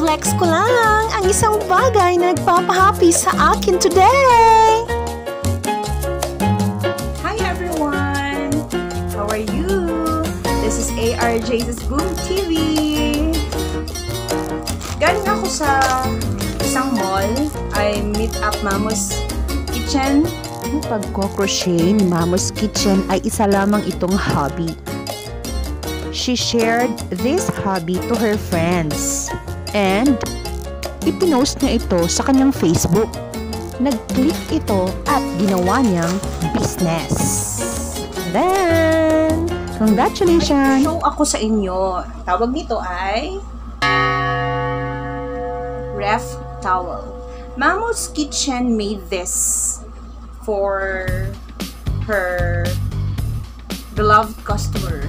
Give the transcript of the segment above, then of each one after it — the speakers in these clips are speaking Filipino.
i-flex ko lang ang isang bagay na nagpapahappy sa akin today. Hi everyone! How are you? This is ARJC's Boom TV. Galing ako sa isang mall. I meet up Mamu's Kitchen. Ang pagko-crochet ni Mamu's Kitchen ay isa lamang itong hobby. She shared this hobby to her friends and ipinost niya ito sa kanyang Facebook. Nag-click ito at ginawa niyang business. Then, congratulations! Show ako sa inyo. Tawag nito ay ref towel. Mamu's Kitchen made this for her beloved customer.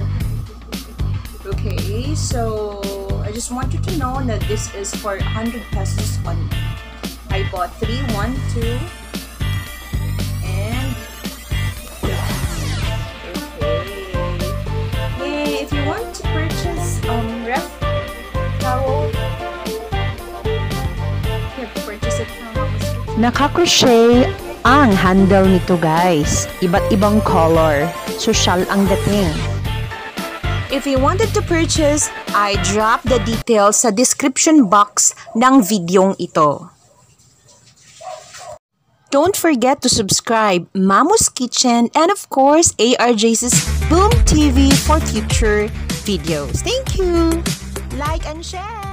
Okay, so I just want you to know that this is for 100 pesos only. I bought 3, 1, 2, and okay. Yay! If you want to purchase ref towel, you have to purchase it from Mamu's Kitchen. Naka-crochet ang handle nito guys. Iba't ibang color. Social ang dating. If you wanted to purchase, I drop the details sa description box ng videong ito. Don't forget to subscribe Mamu's Kitchen and of course ARJC's Boom TV for future videos. Thank you! Like and share!